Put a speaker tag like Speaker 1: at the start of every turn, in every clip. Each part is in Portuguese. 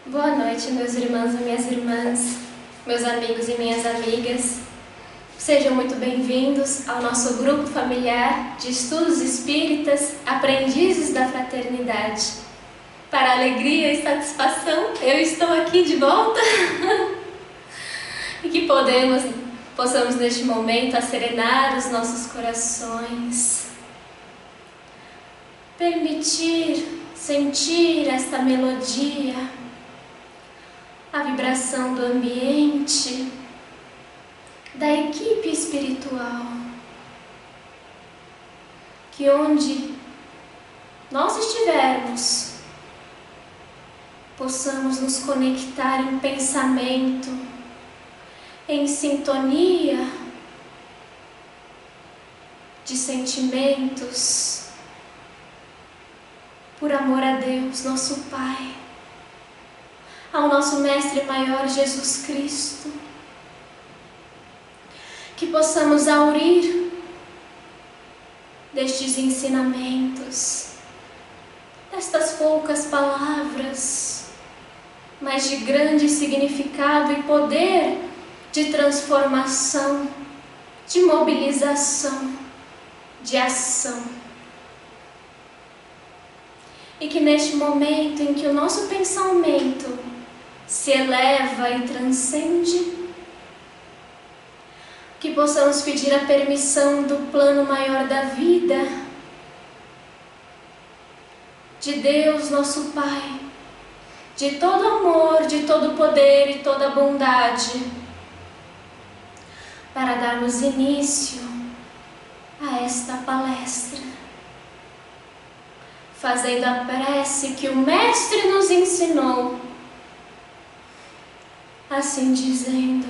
Speaker 1: Boa noite, meus irmãos e minhas irmãs, meus amigos e minhas amigas. Sejam muito bem-vindos ao nosso grupo familiar de estudos espíritas, Aprendizes da Fraternidade. Para alegria e satisfação, eu estou aqui de volta e que possamos neste momento acerenar os nossos corações, permitir sentir esta melodia, a vibração do ambiente, da equipe espiritual, que onde nós estivermos, possamos nos conectar em pensamento, em sintonia de sentimentos, por amor a Deus, nosso Pai, ao nosso Mestre Maior Jesus Cristo, que possamos aurir destes ensinamentos, destas poucas palavras, mas de grande significado e poder de transformação, de mobilização, de ação. E que neste momento em que o nosso pensamento se eleva e transcende, que possamos pedir a permissão do plano maior da vida, de Deus, nosso Pai, de todo amor, de todo poder e toda bondade, para darmos início a esta palestra, fazendo a prece que o Mestre nos ensinou, assim dizendo: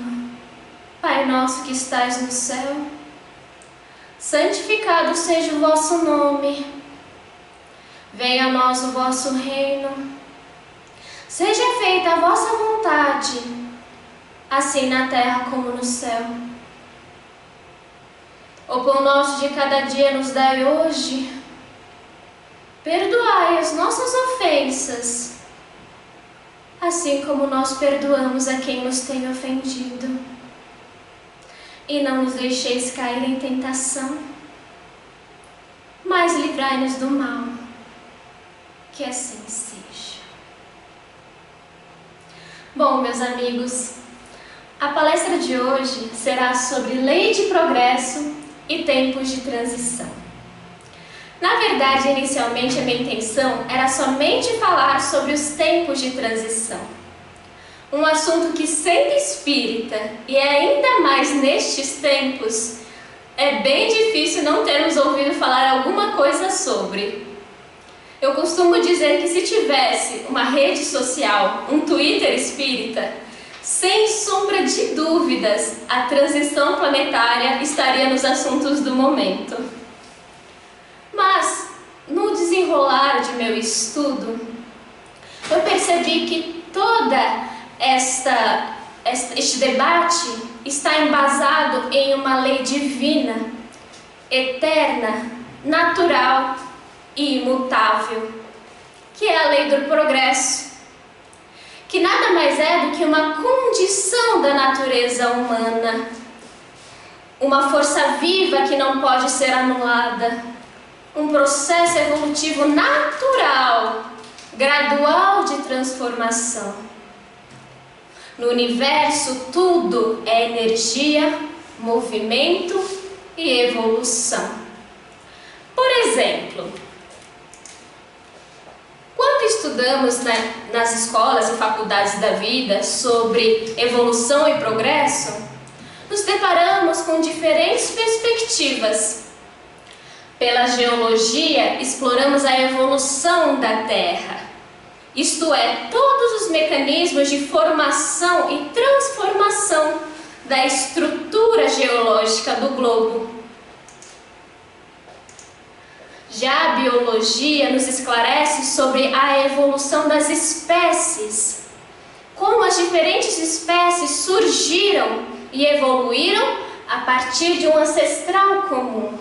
Speaker 1: Pai nosso que estais no céu, santificado seja o vosso nome, venha a nós o vosso reino, seja feita a vossa vontade, assim na terra como no céu. O pão nosso de cada dia nos dai hoje, perdoai as nossas ofensas, assim como nós perdoamos a quem nos tem ofendido. E não nos deixeis cair em tentação, mas livrai-nos do mal, que assim seja. Bom, meus amigos, a palestra de hoje será sobre lei de progresso e tempos de transição. Na verdade, inicialmente a minha intenção era somente falar sobre os tempos de transição. Um assunto que, sendo espírita, e ainda mais nestes tempos, é bem difícil não termos ouvido falar alguma coisa sobre. Eu costumo dizer que se tivesse uma rede social, um Twitter espírita, sem sombra de dúvidas, a transição planetária estaria nos assuntos do momento. Mas, no desenrolar de meu estudo, eu percebi que este debate está embasado em uma lei divina, eterna, natural e imutável, que é a lei do progresso, que nada mais é do que uma condição da natureza humana, uma força viva que não pode ser anulada, um processo evolutivo natural, gradual de transformação. No universo, tudo é energia, movimento e evolução. Por exemplo, quando estudamos nas escolas e faculdades da vida sobre evolução e progresso, nos deparamos com diferentes perspectivas. Pela geologia, exploramos a evolução da Terra, isto é, todos os mecanismos de formação e transformação da estrutura geológica do globo. Já a biologia nos esclarece sobre a evolução das espécies, como as diferentes espécies surgiram e evoluíram a partir de um ancestral comum.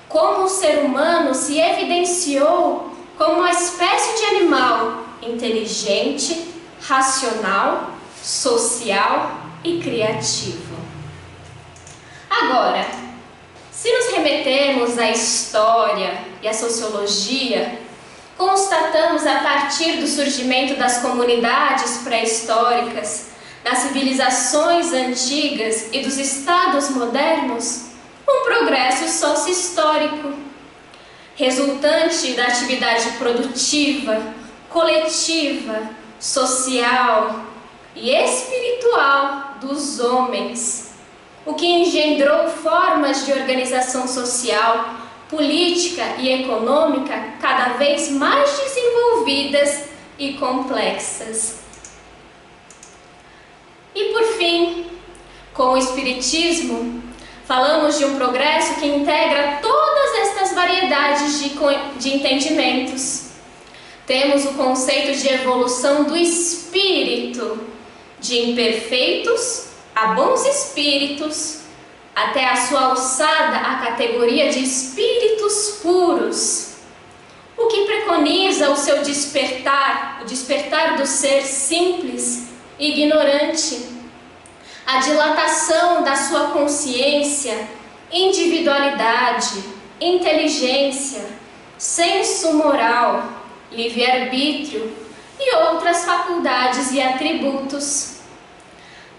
Speaker 1: Como o ser humano se evidenciou como uma espécie de animal inteligente, racional, social e criativo. Agora, se nos remetermos à história e à sociologia, constatamos a partir do surgimento das comunidades pré-históricas, das civilizações antigas e dos estados modernos, um progresso socio-histórico, resultante da atividade produtiva, coletiva, social e espiritual dos homens, o que engendrou formas de organização social, política e econômica cada vez mais desenvolvidas e complexas. E por fim, com o Espiritismo, falamos de um progresso que integra todas estas variedades de entendimentos. Temos o conceito de evolução do espírito, de imperfeitos a bons espíritos, até a sua alçada à categoria de espíritos puros, o que preconiza o seu despertar, o despertar do ser simples e ignorante, a dilatação da sua consciência, individualidade, inteligência, senso moral, livre-arbítrio e outras faculdades e atributos.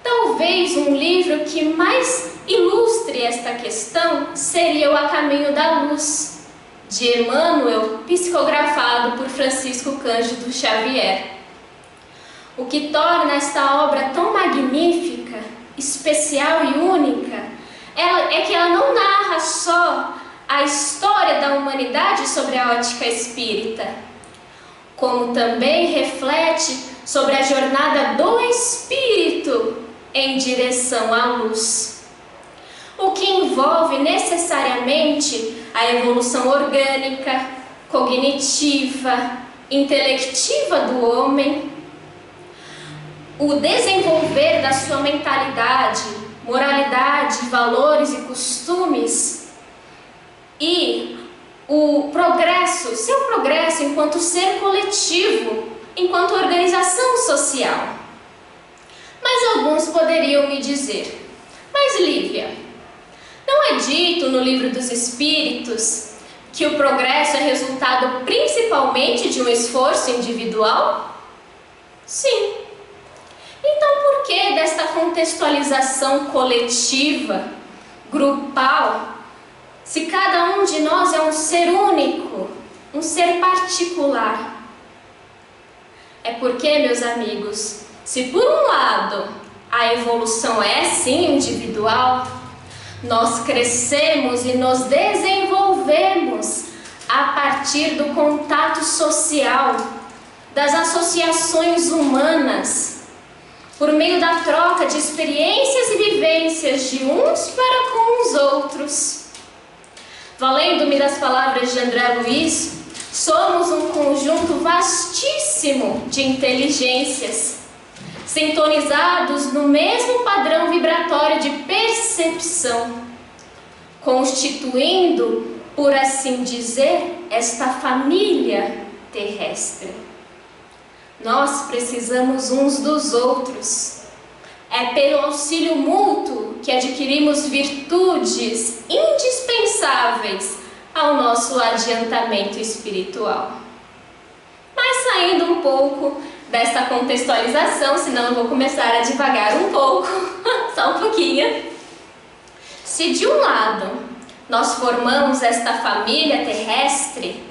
Speaker 1: Talvez um livro que mais ilustre esta questão seria o A Caminho da Luz, de Emmanuel, psicografado por Francisco Cândido Xavier. O que torna esta obra tão magnífica, especial e única, é que ela não narra só a história da humanidade sobre a ótica espírita, como também reflete sobre a jornada do espírito em direção à luz, o que envolve necessariamente a evolução orgânica, cognitiva, intelectiva do homem, o desenvolver da sua mentalidade, moralidade, valores e costumes, e o progresso, seu progresso enquanto ser coletivo, enquanto organização social. Mas alguns poderiam me dizer: mas Lívia, não é dito no Livro dos Espíritos que o progresso é resultado principalmente de um esforço individual? Sim. Então por que desta contextualização coletiva, grupal, se cada um de nós é um ser único, um ser particular? É porque, meus amigos, se por um lado a evolução é sim individual, nós crescemos e nos desenvolvemos a partir do contato social, das associações humanas, por meio da troca de experiências e vivências de uns para com os outros. Valendo-me das palavras de André Luiz, somos um conjunto vastíssimo de inteligências, sintonizados no mesmo padrão vibratório de percepção, constituindo, por assim dizer, esta família terrestre. Nós precisamos uns dos outros. É pelo auxílio mútuo que adquirimos virtudes indispensáveis ao nosso adiantamento espiritual. Mas saindo um pouco desta contextualização, senão eu vou começar a divagar um pouco, só um pouquinho. Se de um lado nós formamos esta família terrestre,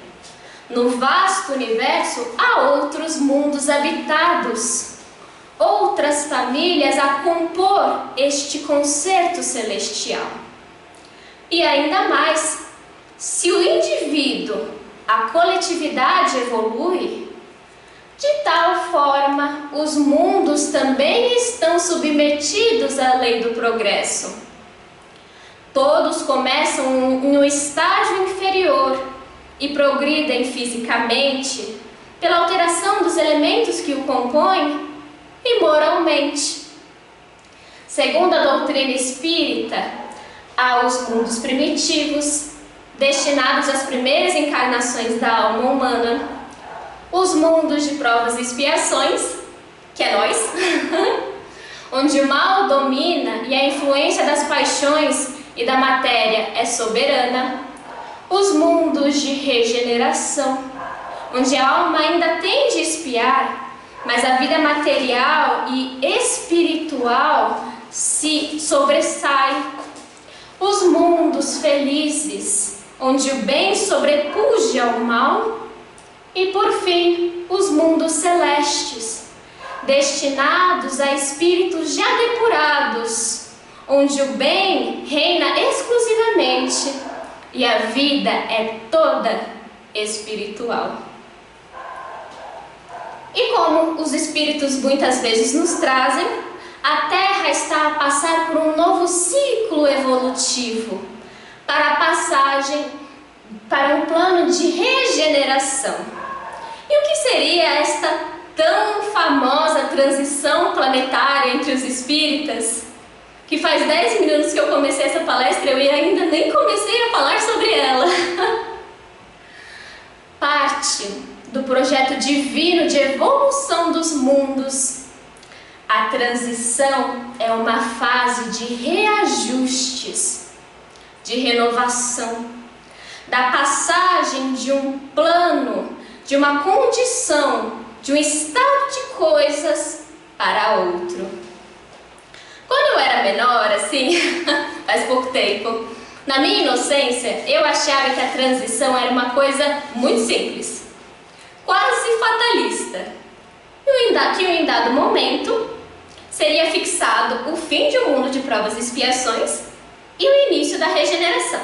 Speaker 1: no vasto universo há outros mundos habitados, outras famílias a compor este concerto celestial. E ainda mais, se o indivíduo, a coletividade evolui, de tal forma os mundos também estão submetidos à lei do progresso. Todos começam em um estágio inferior e progridem fisicamente pela alteração dos elementos que o compõem e moralmente. Segundo a doutrina espírita, há os mundos primitivos, destinados às primeiras encarnações da alma humana, os mundos de provas e expiações que é nós, onde o mal domina e a influência das paixões e da matéria é soberana, os mundos de regeneração, onde a alma ainda tende a espiar, mas a vida material e espiritual se sobressai, os mundos felizes, onde o bem sobrepuja ao mal, e por fim, os mundos celestes, destinados a espíritos já depurados, onde o bem reina exclusivamente e a vida é toda espiritual. E como os espíritos muitas vezes nos trazem, a Terra está a passar por um novo ciclo evolutivo, para a passagem para um plano de regeneração. E o que seria esta tão famosa transição planetária entre os espíritas? Que faz 10 minutos que eu comecei essa palestra e eu ainda nem comecei a falar sobre ela. Parte do projeto divino de evolução dos mundos, a transição é uma fase de reajustes, de renovação, da passagem de um plano, de uma condição, de um estado de coisas para outro. Quando eu era menor, assim, faz pouco tempo, na minha inocência, eu achava que a transição era uma coisa muito simples, quase fatalista, que em dado momento seria fixado o fim de um mundo de provas e expiações e o início da regeneração.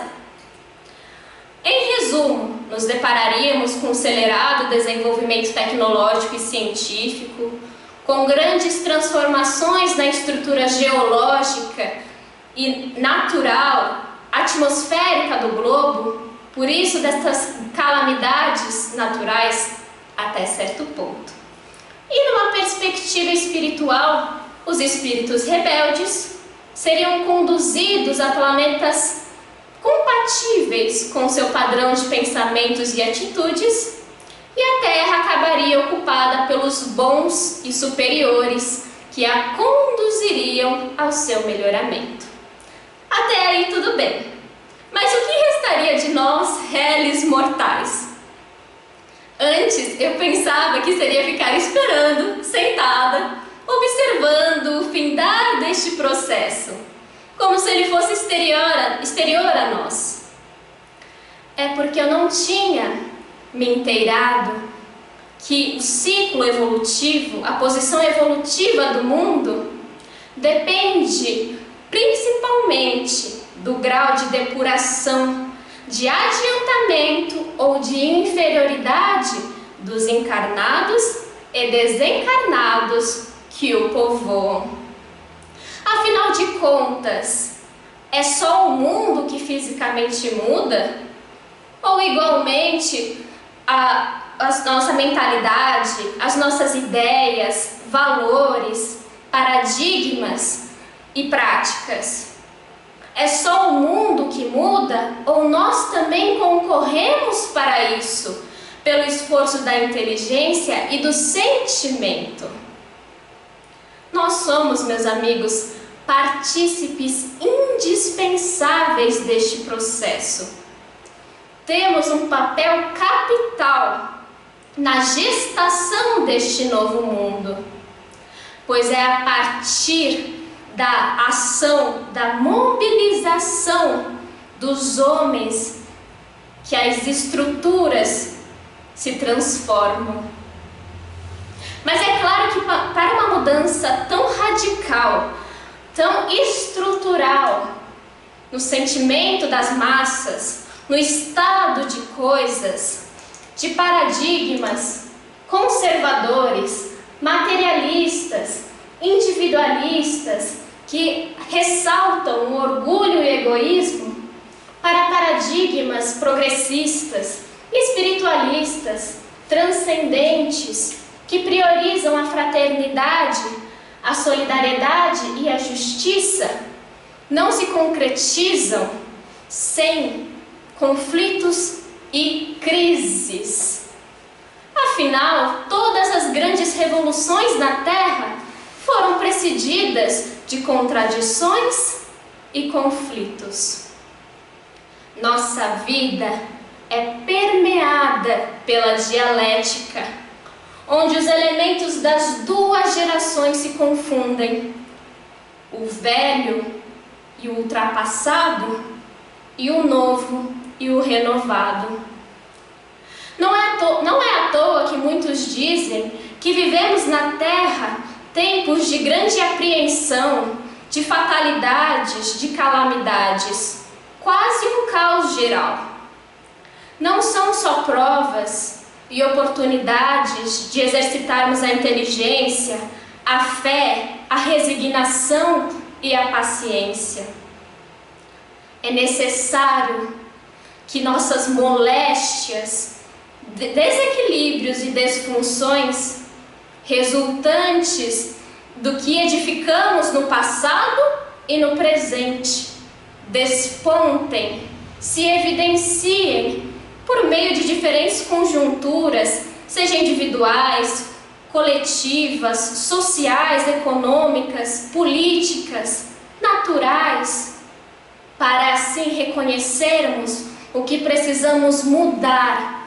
Speaker 1: Em resumo, nos depararíamos com um acelerado desenvolvimento tecnológico e científico, com grandes transformações na estrutura geológica e natural, atmosférica do globo, por isso destas calamidades naturais até certo ponto. E numa perspectiva espiritual, os espíritos rebeldes seriam conduzidos a planetas compatíveis com seu padrão de pensamentos e atitudes, e a Terra acabaria ocupada pelos bons e superiores que a conduziriam ao seu melhoramento. Até aí tudo bem, mas o que restaria de nós, réis mortais? Antes eu pensava que seria ficar esperando, sentada, observando o findar deste processo, como se ele fosse exterior a nós. É porque eu não tinha me inteirado que o ciclo evolutivo, a posição evolutiva do mundo, depende principalmente do grau de depuração, de adiantamento ou de inferioridade dos encarnados e desencarnados que o povoam. Afinal de contas, é só o mundo que fisicamente muda? Ou igualmente a nossa mentalidade, as nossas ideias, valores, paradigmas e práticas? É só o mundo que muda ou nós também concorremos para isso, pelo esforço da inteligência e do sentimento? Nós somos, meus amigos, partícipes indispensáveis deste processo. Temos um papel capital na gestação deste novo mundo, pois é a partir da ação, da mobilização dos homens que as estruturas se transformam. Mas é claro que para uma mudança tão radical, tão estrutural, no sentimento das massas, no estado de coisas, de paradigmas conservadores, materialistas, individualistas, que ressaltam o orgulho e egoísmo, para paradigmas progressistas, espiritualistas, transcendentes, que priorizam a fraternidade, a solidariedade e a justiça, não se concretizam sem conflitos e crises. Afinal, todas as grandes revoluções na Terra foram precedidas de contradições e conflitos. Nossa vida é permeada pela dialética, onde os elementos das duas gerações se confundem, o velho e o ultrapassado, e o novo e o renovado. Não é à toa que muitos dizem que vivemos na Terra tempos de grande apreensão, de fatalidades, de calamidades, quase um caos geral. Não são só provas e oportunidades de exercitarmos a inteligência, a fé, a resignação e a paciência. É necessário que nossas moléstias, desequilíbrios e disfunções resultantes do que edificamos no passado e no presente despontem, se evidenciem por meio de diferentes conjunturas, seja individuais, coletivas, sociais, econômicas, políticas, naturais, para assim reconhecermos o que precisamos mudar,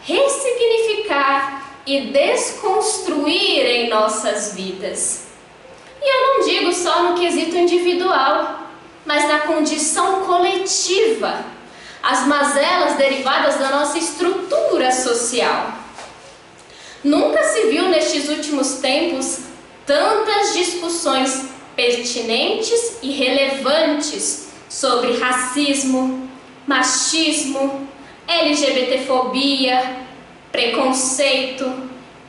Speaker 1: ressignificar e desconstruir em nossas vidas. E eu não digo só no quesito individual, mas na condição coletiva, as mazelas derivadas da nossa estrutura social. Nunca se viu nestes últimos tempos tantas discussões pertinentes e relevantes sobre racismo, machismo, LGBTfobia, preconceito,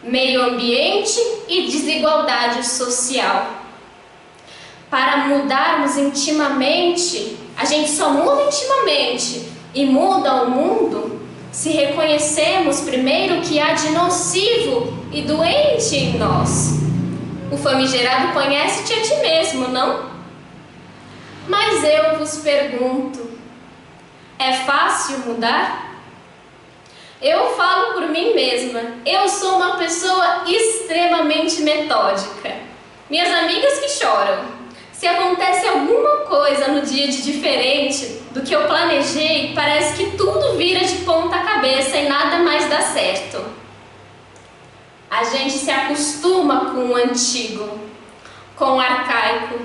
Speaker 1: meio ambiente e desigualdade social. Para mudarmos intimamente, a gente só muda intimamente e muda o mundo se reconhecemos primeiro o que há de nocivo e doente em nós. O famigerado conhece-te a ti mesmo, não? Mas eu vos pergunto, é fácil mudar? Eu falo por mim mesma, eu sou uma pessoa extremamente metódica. Minhas amigas que choram. Se acontece alguma coisa no dia de diferente do que eu planejei, parece que tudo vira de ponta cabeça e nada mais dá certo. A gente se acostuma com o antigo, com o arcaico.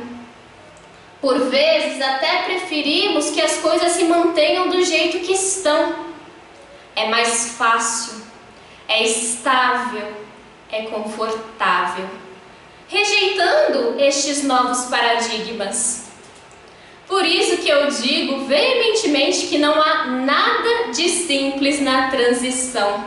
Speaker 1: Por vezes até preferimos que as coisas se mantenham do jeito que estão. É mais fácil, é estável, é confortável. Rejeitando estes novos paradigmas. Por isso que eu digo veementemente que não há nada de simples na transição.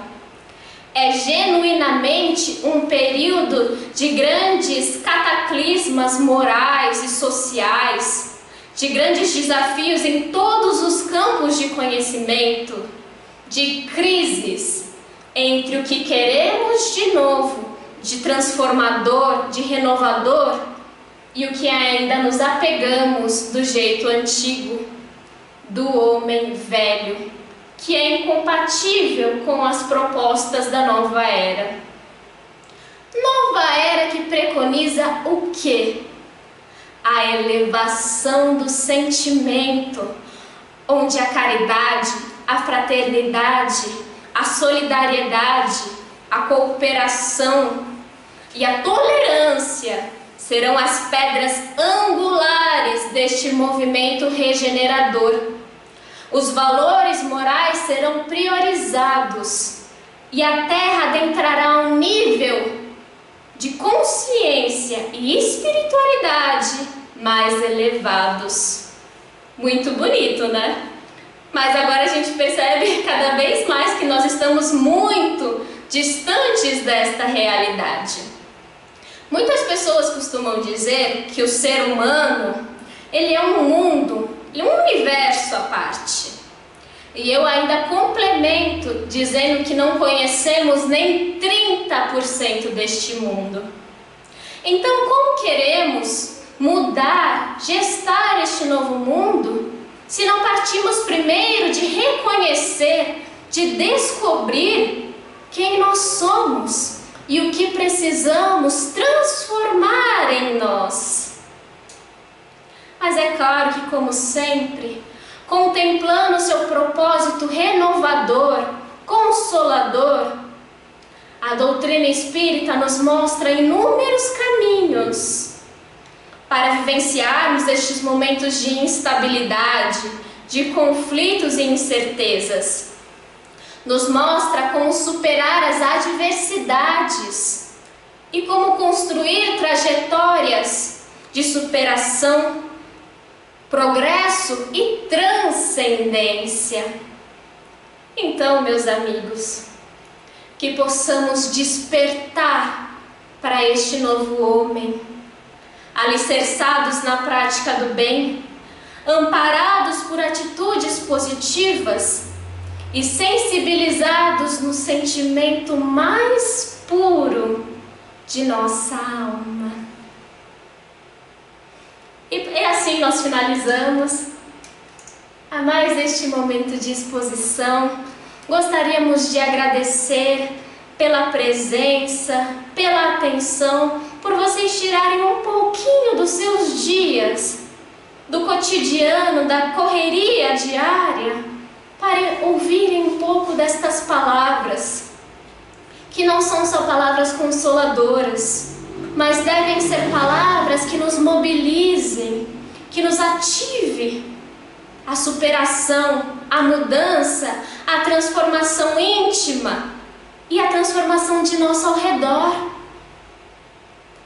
Speaker 1: É genuinamente um período de grandes cataclismas morais e sociais, de grandes desafios em todos os campos de conhecimento, de crises entre o que queremos de novo, de transformador, de renovador, e o que ainda nos apegamos do jeito antigo, do homem velho, que é incompatível com as propostas da nova era. Nova era que preconiza o quê? A elevação do sentimento, onde a caridade, a fraternidade, a solidariedade, a cooperação e a tolerância serão as pedras angulares deste movimento regenerador. Os valores morais serão priorizados e a Terra adentrará a um nível de consciência e espiritualidade mais elevados. Muito bonito, né? Mas agora a gente percebe cada vez mais que nós estamos muito distantes desta realidade. Muitas pessoas costumam dizer que o ser humano, ele é um mundo, um universo à parte. E eu ainda complemento dizendo que não conhecemos nem 30% deste mundo. Então, como queremos mudar, gestar este novo mundo, se não partimos primeiro de reconhecer, de descobrir quem nós somos e o que precisamos transformar em nós. Mas é claro que, como sempre, contemplando seu propósito renovador, consolador, a doutrina espírita nos mostra inúmeros caminhos para vivenciarmos estes momentos de instabilidade, de conflitos e incertezas. Nos mostra como superar as adversidades e como construir trajetórias de superação, progresso e transcendência. Então, meus amigos, que possamos despertar para este novo homem, alicerçados na prática do bem, amparados por atitudes positivas e sensibilizados no sentimento mais puro de nossa alma. E assim nós finalizamos a mais este momento de exposição. Gostaríamos de agradecer pela presença, pela atenção, por vocês tirarem um pouquinho dos seus dias, do cotidiano, da correria diária, para ouvirem um pouco destas palavras, que não são só palavras consoladoras, mas devem ser palavras que nos mobilizem, que nos ative a superação, a mudança, a transformação íntima e a transformação de nosso ao redor.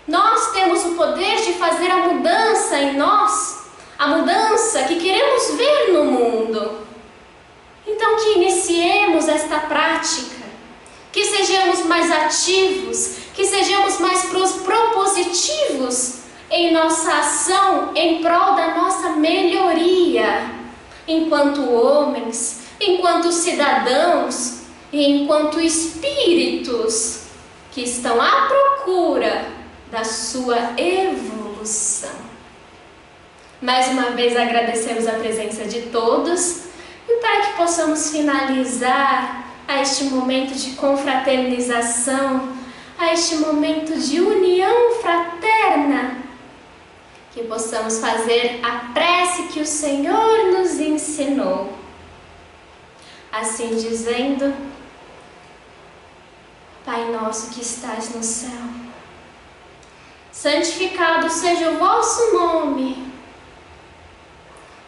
Speaker 1: Nós temos o poder de fazer a mudança em nós, a mudança que queremos ver no mundo. Então que iniciemos esta prática, que sejamos mais ativos, que sejamos mais propositivos em nossa ação em prol da nossa melhoria, enquanto homens, enquanto cidadãos e enquanto espíritos que estão à procura da sua evolução. Mais uma vez agradecemos a presença de todos e para que possamos finalizar a este momento de confraternização, a este momento de união fraterna, que possamos fazer a prece que o Senhor nos ensinou. Assim dizendo: Pai nosso que estás no céu, santificado seja o vosso nome.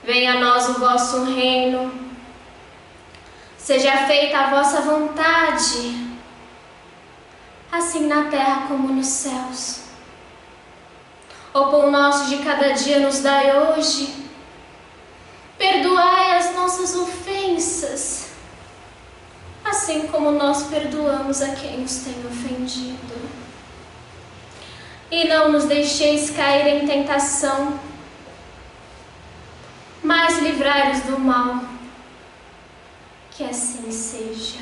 Speaker 1: Venha a nós o vosso reino. Seja feita a vossa vontade, assim na terra como nos céus. O pão nosso de cada dia nos dai hoje. Perdoai as nossas ofensas, assim como nós perdoamos a quem nos tem ofendido. E não nos deixeis cair em tentação, mas livrai-nos do mal. Que assim seja.